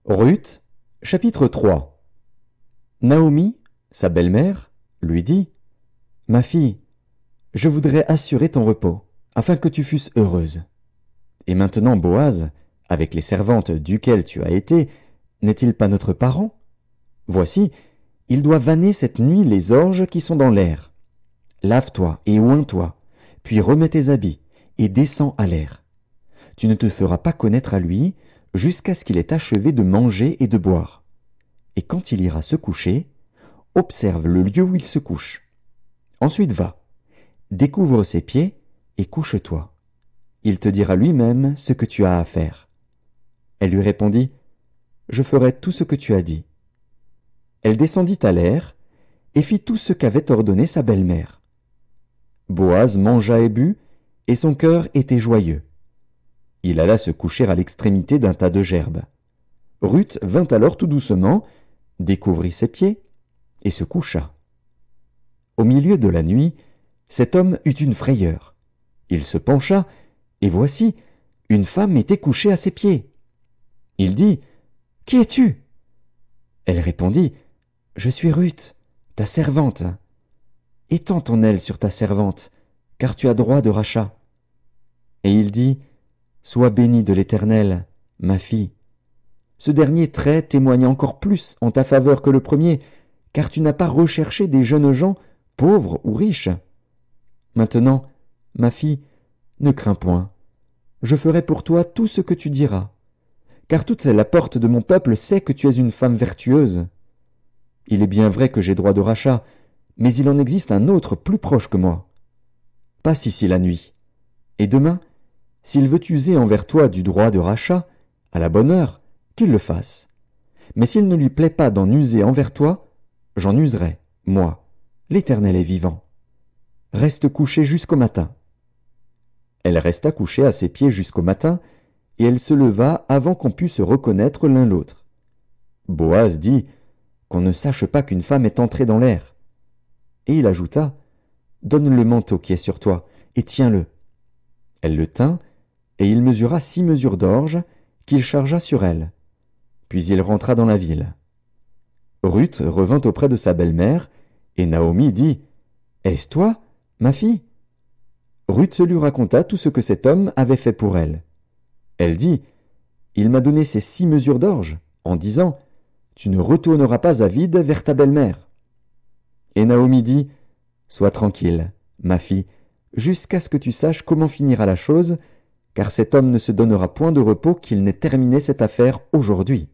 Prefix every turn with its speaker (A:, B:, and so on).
A: Ruth, chapitre 3. Naomi, sa belle-mère, lui dit: Ma fille, je voudrais assurer ton repos, afin que tu fusses heureuse. Et maintenant Boaz, avec les servantes duquel tu as été, n'est-il pas notre parent? Voici, il doit vanner cette nuit les orges qui sont dans l'air. Lave-toi et oins-toi, puis remets tes habits, et descends à l'air. Tu ne te feras pas connaître à lui, jusqu'à ce qu'il ait achevé de manger et de boire. Et quand il ira se coucher, observe le lieu où il se couche. Ensuite va, découvre ses pieds et couche-toi. Il te dira lui-même ce que tu as à faire. Elle lui répondit: Je ferai tout ce que tu as dit. Elle descendit à l'air et fit tout ce qu'avait ordonné sa belle-mère. Boaz mangea et but, et son cœur était joyeux. Il alla se coucher à l'extrémité d'un tas de gerbes. Ruth vint alors tout doucement, découvrit ses pieds, et se coucha. Au milieu de la nuit, cet homme eut une frayeur. Il se pencha, et voici, une femme était couchée à ses pieds. Il dit: Qui es-tu? Elle répondit: Je suis Ruth, ta servante. Étends ton aile sur ta servante, car tu as droit de rachat. Et il dit: Sois bénie de l'Éternel, ma fille. Ce dernier trait témoigne encore plus en ta faveur que le premier, car tu n'as pas recherché des jeunes gens, pauvres ou riches. Maintenant, ma fille, ne crains point. Je ferai pour toi tout ce que tu diras, car toute la porte de mon peuple sait que tu es une femme vertueuse. Il est bien vrai que j'ai droit de rachat, mais il en existe un autre plus proche que moi. Passe ici la nuit, et demain, s'il veut user envers toi du droit de rachat, à la bonne heure, qu'il le fasse. Mais s'il ne lui plaît pas d'en user envers toi, j'en userai, moi. L'Éternel est vivant. Reste couché jusqu'au matin. Elle resta couchée à ses pieds jusqu'au matin, et elle se leva avant qu'on pût se reconnaître l'un l'autre. Boaz dit: Qu'on ne sache pas qu'une femme est entrée dans l'air. Et il ajouta: Donne le manteau qui est sur toi, et tiens-le. Elle le tint, et il mesura 6 mesures d'orge, qu'il chargea sur elle. Puis il rentra dans la ville. Ruth revint auprès de sa belle-mère, et Naomi dit: Est-ce toi, ma fille? Ruth lui raconta tout ce que cet homme avait fait pour elle. Elle dit: Il m'a donné ces 6 mesures d'orge, en disant: Tu ne retourneras pas à vide vers ta belle-mère. Et Naomi dit: Sois tranquille, ma fille, jusqu'à ce que tu saches comment finira la chose, car cet homme ne se donnera point de repos qu'il n'ait terminé cette affaire aujourd'hui.